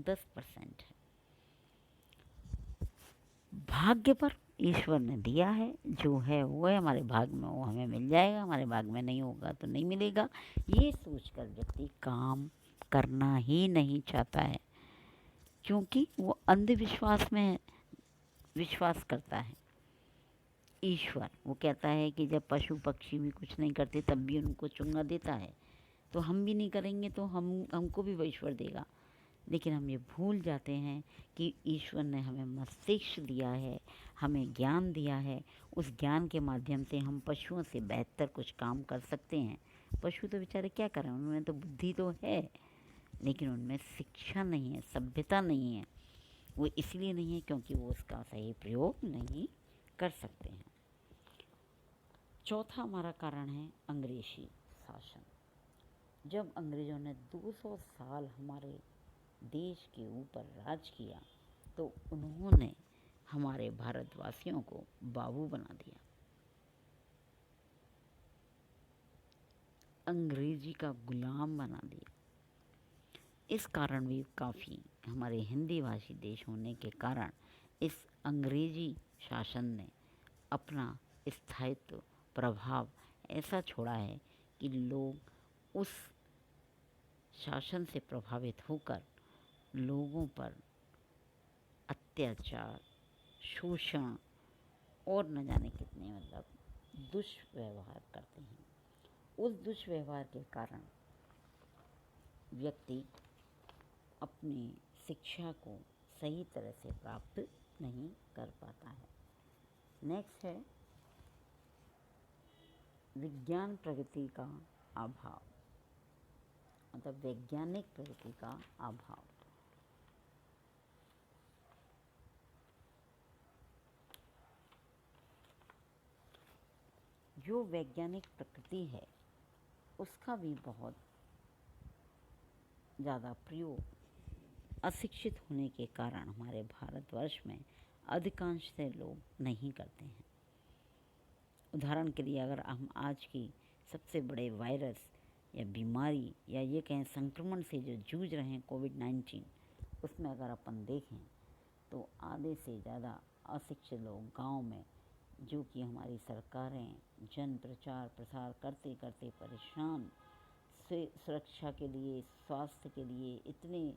10% है। भाग्य पर ईश्वर ने दिया है, जो है वो है, हमारे भाग में वो हमें मिल जाएगा, हमारे भाग में नहीं होगा तो नहीं मिलेगा। ये सोचकर व्यक्ति काम करना ही नहीं चाहता है, क्योंकि वो अंधविश्वास में विश्वास करता है। ईश्वर वो कहता है कि जब पशु पक्षी भी कुछ नहीं करते तब भी उनको चुंगा देता है, तो हम भी नहीं करेंगे तो हमको भी वो ईश्वर देगा। लेकिन हम ये भूल जाते हैं कि ईश्वर ने हमें मस्तिष्क दिया है, हमें ज्ञान दिया है। उस ज्ञान के माध्यम से हम पशुओं से बेहतर कुछ काम कर सकते हैं। पशु तो बेचारे क्या करें, उनमें तो बुद्धि तो है, लेकिन उनमें शिक्षा नहीं है, सभ्यता नहीं है। वो इसलिए नहीं है क्योंकि वो उसका सही प्रयोग नहीं कर सकते हैं। चौथा हमारा कारण है अंग्रेजी शासन। जब अंग्रेज़ों ने 200 साल हमारे देश के ऊपर राज किया तो उन्होंने हमारे भारतवासियों को बाबू बना दिया, अंग्रेजी का गुलाम बना दिया। इस कारण भी काफ़ी हमारे हिंदी भाषी देश होने के कारण इस अंग्रेजी शासन ने अपना स्थायित्व प्रभाव ऐसा छोड़ा है कि लोग उस शासन से प्रभावित होकर लोगों पर अत्याचार, शोषण और न जाने कितने दुष्व्यवहार करते हैं। उस दुष्व्यवहार के कारण व्यक्ति अपनी शिक्षा को सही तरह से प्राप्त नहीं कर पाता है। नेक्स्ट है विज्ञान प्रगति का अभाव, मतलब वैज्ञानिक प्रगति का अभाव। जो वैज्ञानिक प्रकृति है उसका भी बहुत ज़्यादा प्रयोग अशिक्षित होने के कारण हमारे भारतवर्ष में अधिकांश से लोग नहीं करते हैं। उदाहरण के लिए अगर हम आज की सबसे बड़े वायरस या बीमारी या ये कहें संक्रमण से जो जूझ रहे हैं कोविड-19, उसमें अगर अपन देखें तो आधे से ज़्यादा अशिक्षित लोग गांव में, जो कि हमारी सरकारें जन प्रचार प्रसार करते करते परेशान, से सुरक्षा के लिए, स्वास्थ्य के लिए इतने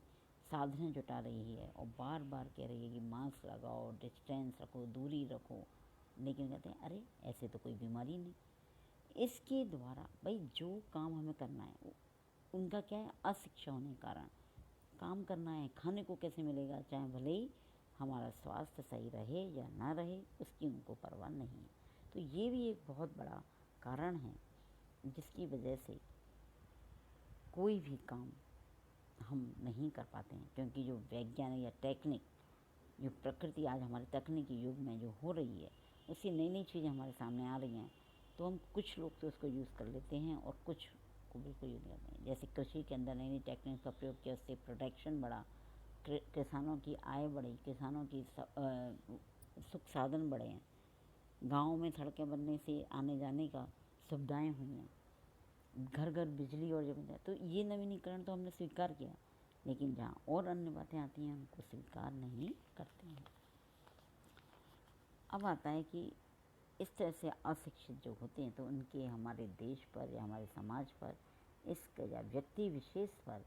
साधन जुटा रही है और बार बार कह रही है कि मास्क लगाओ, डिस्टेंस रखो, दूरी रखो, लेकिन कहते हैं अरे ऐसे तो कोई बीमारी नहीं। इसके द्वारा भाई जो काम हमें करना है उनका क्या है, अशिक्षा होने के कारण काम करना है, खाने को कैसे मिलेगा, चाहे भले ही हमारा स्वास्थ्य सही रहे या ना रहे, उसकी उनको परवाह नहीं है। तो ये भी एक बहुत बड़ा कारण है जिसकी वजह से कोई भी काम हम नहीं कर पाते हैं, क्योंकि जो वैज्ञानिक या टेक्निक, जो प्रकृति आज हमारे तकनीकी युग में जो हो रही है, उससे नई नई चीज़ें हमारे सामने आ रही हैं, तो हम कुछ लोग तो उसको यूज़ कर लेते हैं और कुछ को बिल्कुल यूज़ करते हैं। जैसे कृषि के अंदर नई नई टेक्निक का प्रयोग किया, उससे प्रोडक्शन बढ़ा, किसानों की आय बढ़ी, किसानों की सुख साधन बढ़े हैं, गाँव में सड़कें बनने से आने जाने का सुविधाएँ हुई हैं, घर घर बिजली और जब, तो ये नवीनीकरण तो हमने स्वीकार किया, लेकिन जहाँ और अन्य बातें आती हैं उनको स्वीकार नहीं करते हैं। अब आता है कि इस तरह से अशिक्षित जो होते हैं तो उनके हमारे देश पर या हमारे समाज पर, इसका या व्यक्ति विशेष पर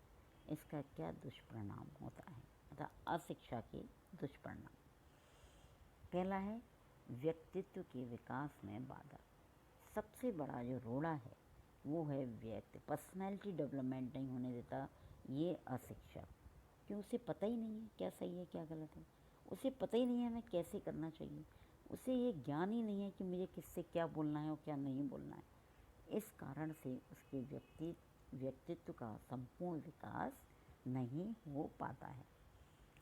इसका क्या दुष्परिणाम होता है, अर्थात अशिक्षा के दुष्परिणाम। पहला है व्यक्तित्व के विकास में बाधा। सबसे बड़ा जो रोड़ा है वो है व्यक्ति, पर्सनैलिटी डेवलपमेंट नहीं होने देता ये अशिक्षा। क्यों, उसे पता ही नहीं है क्या सही है क्या गलत है, उसे पता ही नहीं है हमें कैसे करना चाहिए, उसे ये ज्ञान ही नहीं है कि मुझे किससे क्या बोलना है और क्या नहीं बोलना है। इस कारण से उसके व्यक्तित्व का संपूर्ण विकास नहीं हो पाता है।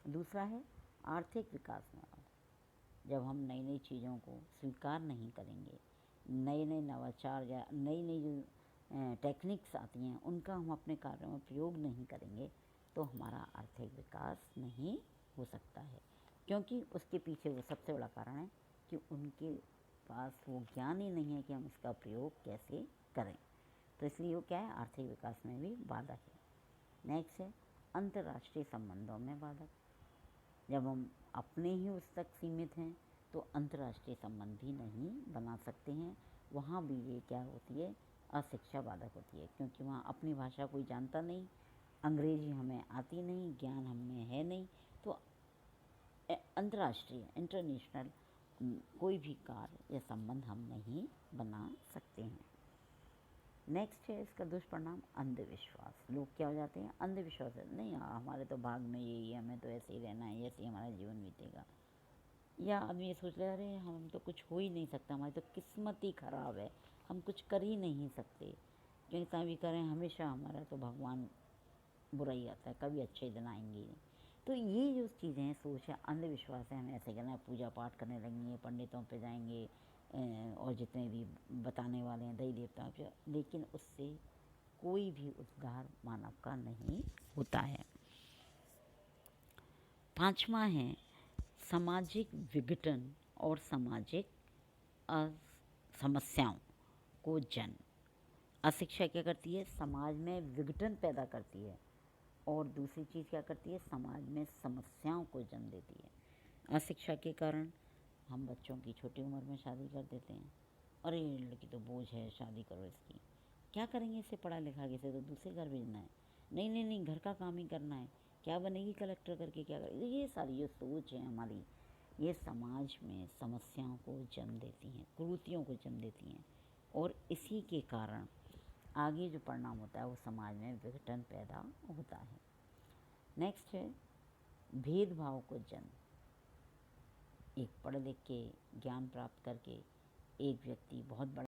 दूसरा है आर्थिक विकास में। जब हम नई नई चीज़ों को स्वीकार नहीं करेंगे, नए नए नवाचार या नई नई जो टेक्निक्स आती हैं उनका हम अपने कार्यों में प्रयोग नहीं करेंगे, तो हमारा आर्थिक विकास नहीं हो सकता है, क्योंकि उसके पीछे वो सबसे बड़ा कारण है कि उनके पास वो ज्ञान ही नहीं है कि हम इसका प्रयोग कैसे करें। तो इसलिए वो क्या है, आर्थिक विकास में भी बाधा है। नेक्स्ट है अंतर्राष्ट्रीय संबंधों में बाधक। जब हम अपने ही उस तक सीमित हैं तो अंतर्राष्ट्रीय संबंध भी नहीं बना सकते हैं। वहाँ भी ये क्या होती है, अशिक्षा बाधक होती है, क्योंकि वहाँ अपनी भाषा कोई जानता नहीं, अंग्रेजी हमें आती नहीं, ज्ञान हमें है नहीं, तो अंतर्राष्ट्रीय इंटरनेशनल कोई भी कार्य या संबंध हम नहीं बना सकते हैं। नेक्स्ट है इसका दुष्परिणाम अंधविश्वास। लोग क्या हो जाते हैं, अंधविश्वास है, नहीं हमारे तो भाग में यही है, हमें तो ऐसे ही रहना है, ऐसे ही हमारा जीवन बीतेगा। या आदमी ये सोच रहे अरे हम तो कुछ हो ही नहीं सकता, हमारी तो किस्मत ही ख़राब है, हम कुछ कर ही नहीं सकते, जितना भी करें हमेशा हमारा तो भगवान बुरा ही आता है, कभी अच्छे दिन आएंगे नहीं। तो ये जो चीज़ें हैं, सोच है, अंधविश्वास है, हमें ऐसे करना है, पूजा पाठ करने लगेंगे, पंडितों पे जाएंगे और जितने भी बताने वाले हैं देवी देवताओं पे, लेकिन उससे कोई भी उद्धार मानव का नहीं होता है। 5वां है सामाजिक विघटन और सामाजिक समस्याओं को जन्म। अशिक्षा क्या करती है, समाज में विघटन पैदा करती है, और दूसरी चीज़ क्या करती है, समाज में समस्याओं को जन्म देती है। अशिक्षा के कारण हम बच्चों की छोटी उम्र में शादी कर देते हैं। अरे ये लड़की तो बोझ है, शादी करो इसकी, क्या करेंगे इसे पढ़ा लिखा के, इसे तो दूसरे घर भेजना है, नहीं नहीं नहीं घर का काम ही करना है, क्या बनेगी कलेक्टर करके, क्या करेगी। ये सारी जो सोच है हमारी, ये समाज में समस्याओं को जन्म देती हैं, कुरीतियों को जन्म देती हैं, और इसी के कारण आगे जो परिणाम होता है वो समाज में विघटन पैदा होता है। नेक्स्ट है भेदभाव को जन्म। एक पढ़ लिख के ज्ञान प्राप्त करके एक व्यक्ति बहुत बड़ा